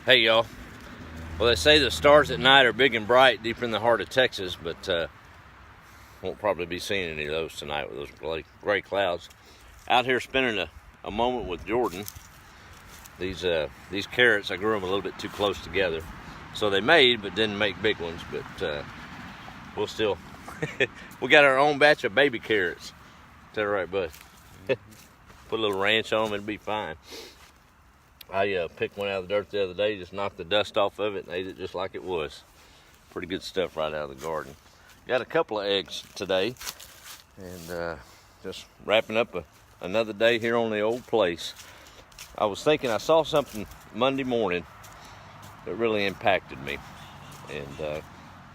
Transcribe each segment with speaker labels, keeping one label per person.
Speaker 1: Hey y'all. Well, they say the stars at night are big and bright deep in the heart of Texas, but won't probably be seeing any of those tonight with those gray clouds. Out here spending a moment with Jordan. These carrots, I grew them a little bit too close together, so they made but didn't make big ones. But we'll still we got our own batch of baby carrots. Is that right, bud? Put a little ranch on them, it'll be fine. I picked one out of the dirt the other day, just knocked the dust off of it and ate it just like it was. Pretty good stuff right out of the garden. Got a couple of eggs today, and just wrapping up another day here on the old place. I was thinking, I saw something Monday morning that really impacted me and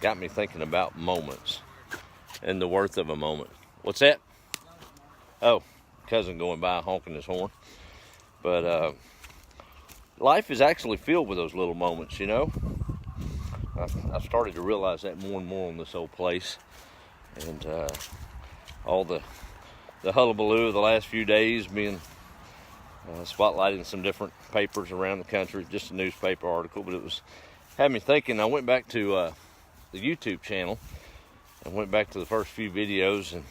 Speaker 1: got me thinking about moments and the worth of a moment. What's that? Oh, cousin going by honking his horn. But life is actually filled with those little moments, you know. I've started to realize that more and more on this old place, and all the hullabaloo of the last few days being spotlighted in some different papers around the country. Just a newspaper article, but it was had me thinking. I went back to the YouTube channel and went back to the first few videos, and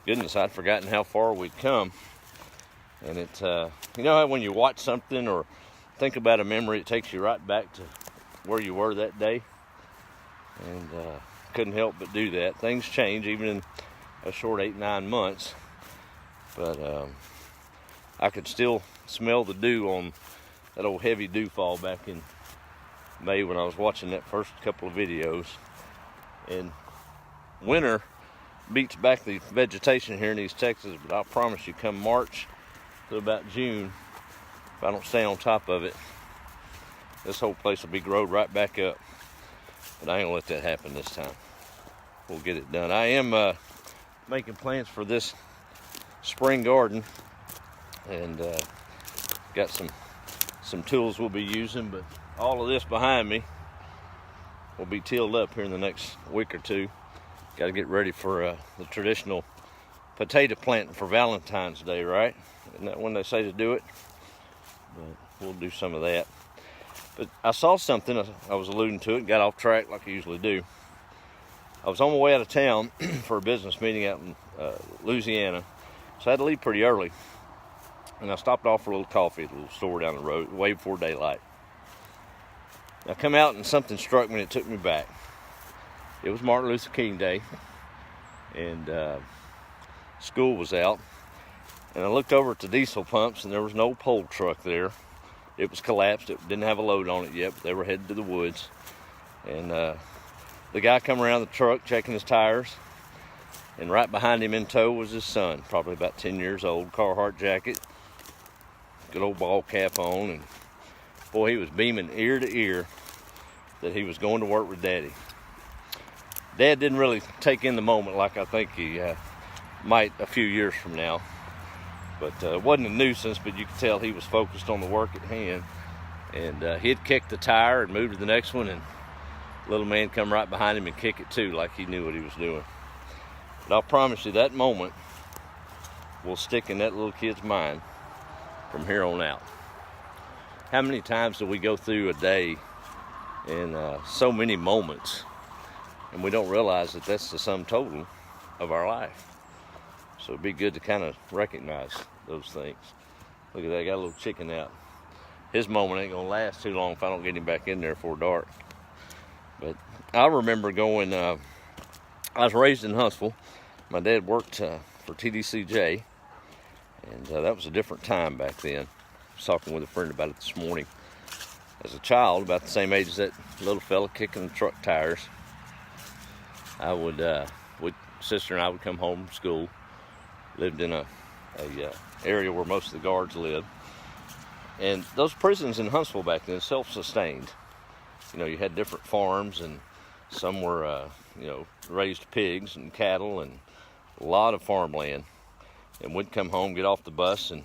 Speaker 1: goodness, I'd forgotten how far we'd come. And it, you know how when you watch something or think about a memory, it takes you right back to where you were that day, and couldn't help but do that. Things change even in a short 8-9 months, but I could still smell the dew on that old heavy dew fall back in May when I was watching that first couple of videos. And winter beats back the vegetation here in East Texas, but I promise you, come March to about June, if I don't stay on top of it, this whole place will be growed right back up. But I ain't gonna let that happen this time. We'll get it done. I am making plans for this spring garden, and got some tools we'll be using, but all of this behind me will be tilled up here in the next week or two. Got to get ready for the traditional potato planting for Valentine's Day, right? Isn't that when they say to do it? But we'll do some of that. But I saw something, I was alluding to it, got off track like I usually do. I was on my way out of town for a business meeting out in Louisiana, so I had to leave pretty early. And I stopped off for a little coffee at a little store down the road, way before daylight. I come out and something struck me and it took me back. It was Martin Luther King Day, and school was out. And I looked over at the diesel pumps, and there was an old pole truck there. It was collapsed. It didn't have a load on it yet, but they were headed to the woods. And the guy come around the truck checking his tires, and right behind him in tow was his son, probably about 10 years old, Carhartt jacket, good old ball cap on, and boy, he was beaming ear to ear that he was going to work with Daddy. Dad didn't really take in the moment like I think he might a few years from now. But it wasn't a nuisance, but you could tell he was focused on the work at hand. And he'd kicked the tire and moved to the next one, and little man come right behind him and kick it too, like he knew what he was doing. But I'll promise you, that moment will stick in that little kid's mind from here on out. How many times do we go through a day and so many moments, and we don't realize that that's the sum total of our life? So it'd be good to kind of recognize those things. Look at that, got a little chicken out. His moment ain't gonna last too long if I don't get him back in there before dark. But I remember going, I was raised in Huntsville. My dad worked for TDCJ, and that was a different time back then. I was talking with a friend about it this morning. As a child, about the same age as that little fella kicking the truck tires, I would, sister and I would come home from school. Lived in a area where most of the guards lived, and those prisons in Huntsville back then self-sustained. You know, you had different farms, and some were you know, raised pigs and cattle and a lot of farmland. And we'd come home, get off the bus, and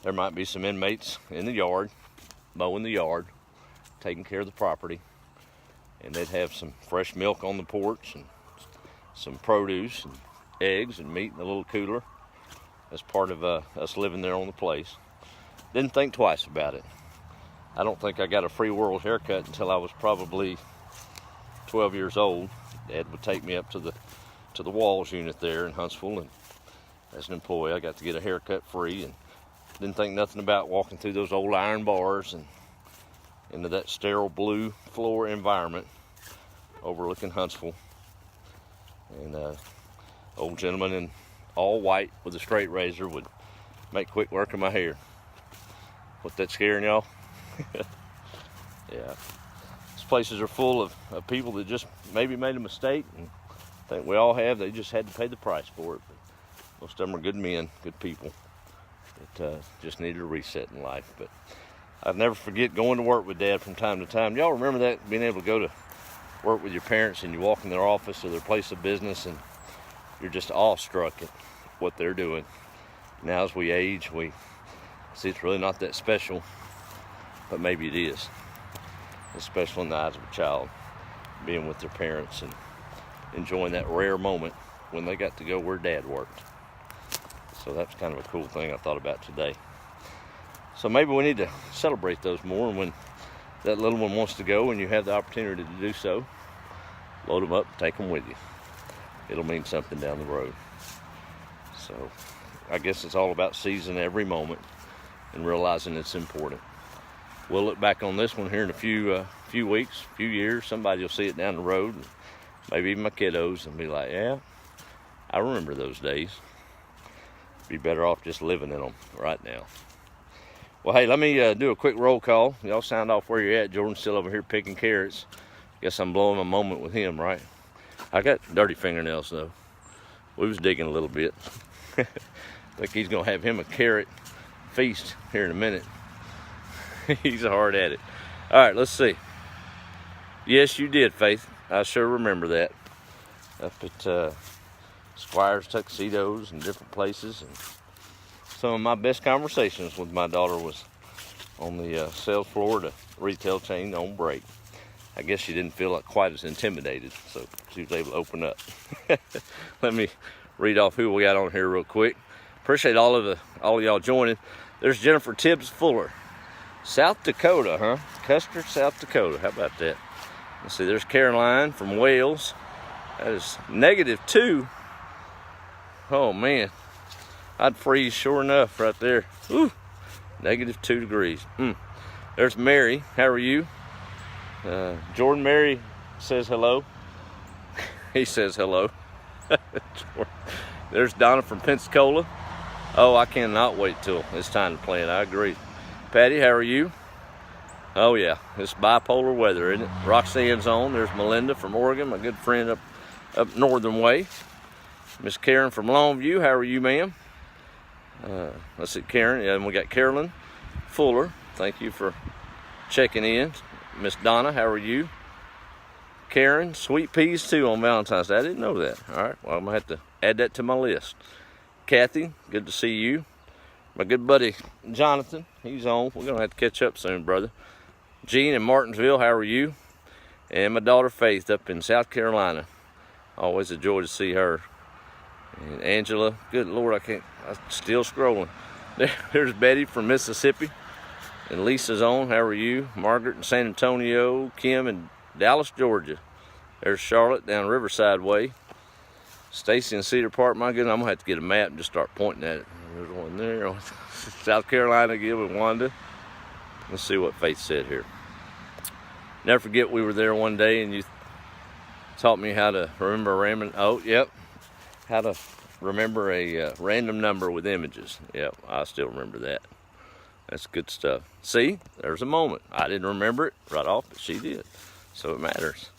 Speaker 1: there might be some inmates in the yard, mowing the yard, taking care of the property, and they'd have some fresh milk on the porch and some produce and eggs and meat in a little cooler as part of us living there on the place. Didn't think twice about it. I don't think I got a free world haircut until I was probably 12 years old. Dad would take me up to the Walls unit there in Huntsville, and as an employee I got to get a haircut free, and didn't think nothing about walking through those old iron bars and into that sterile blue floor environment overlooking Huntsville. And old gentleman in all white with a straight razor would make quick work of my hair. Was that scaring y'all? Yeah. These places are full of people that just maybe made a mistake, and I think we all have. They just had to pay the price for it. But most of them are good men, good people that just needed a reset in life. But I'll never forget going to work with Dad from time to time. Y'all remember that? Being able to go to work with your parents and you walk in their office or their place of business and you're just awestruck at what they're doing. Now as we age, we see it's really not that special, but maybe it is. It's special in the eyes of a child, being with their parents and enjoying that rare moment when they got to go where Dad worked. So that's kind of a cool thing I thought about today. So maybe we need to celebrate those more, and when that little one wants to go and you have the opportunity to do so, load them up, take them with you. It'll mean something down the road. So I guess it's all about seizing every moment and realizing it's important. We'll look back on this one here in a few weeks, few years. Somebody will see it down the road, maybe even my kiddos, and be like, yeah, I remember those days. Be better off just living in them right now. Well, hey, let me do a quick roll call. Y'all sound off where you're at. Jordan's still over here picking carrots. Guess I'm blowing my moment with him, right? I got dirty fingernails, though. We was digging a little bit. I think he's going to have him a carrot feast here in a minute. He's hard at it. All right, let's see. Yes, you did, Faith. I sure remember that. Up at Squire's Tuxedos and different places. And some of my best conversations with my daughter was on the sales floor at a retail chain on break. I guess she didn't feel like quite as intimidated, so she was able to open up. Let me read off who we got on here real quick. Appreciate all of y'all joining. There's Jennifer Tibbs Fuller, South Dakota, huh? Custer, South Dakota. How about that? Let's see. There's Caroline from Wales. That is -2. Oh man, I'd freeze sure enough right there. Woo. -2 degrees. There's Mary. How are you? Jordan, Mary says hello. He says hello. There's Donna from Pensacola. Oh, I cannot wait till it's time to plant. I agree. Patty, how are you? Oh yeah, it's bipolar weather, isn't it? Roxanne's on. There's Melinda from Oregon, my good friend up northern way. Miss Karen from Longview, how are you, ma'am? Let's see, Karen, and we got Carolyn Fuller. Thank you for checking in. Miss Donna, how are you? Karen, sweet peas too on Valentine's Day. I didn't know that. All right, well, I'm gonna have to add that to my list. Kathy, good to see you. My good buddy Jonathan, he's on. We're gonna have to catch up soon, brother. Jean in Martinsville, how are you? And my daughter Faith up in South Carolina. Always a joy to see her. And Angela, good Lord, I'm still scrolling. There's Betty from Mississippi. And Lisa's on, how are you? Margaret in San Antonio. Kim in Dallas, Georgia. There's Charlotte down Riverside Way. Stacy in Cedar Park, my goodness, I'm gonna have to get a map and just start pointing at it. There's one there. South Carolina, again with Wanda. Let's see what Faith said here. Never forget we were there one day and you taught me how to remember a random, how to remember a random number with images. Yep, I still remember that. That's good stuff. See, there's a moment. I didn't remember it right off, but she did. So it matters.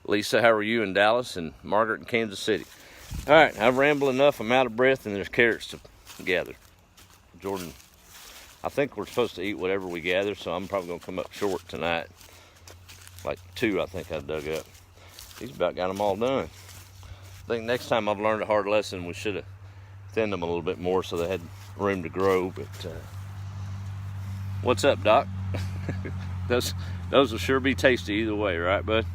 Speaker 1: Lisa, how are you in Dallas? And Margaret in Kansas City. All right, I've rambled enough. I'm out of breath and there's carrots to gather. Jordan, I think we're supposed to eat whatever we gather, so I'm probably gonna come up short tonight. Like 2, I think I dug up. He's about got them all done. I think next time I've learned a hard lesson, we should have thinned them a little bit more so they had room to grow, but what's up, Doc? Those will sure be tasty either way, right, bud?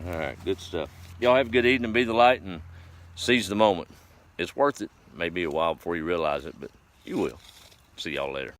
Speaker 1: All right, good stuff. Y'all have a good evening, be the light, and seize the moment. It's worth it. May be a while before you realize it, but you will. See y'all later.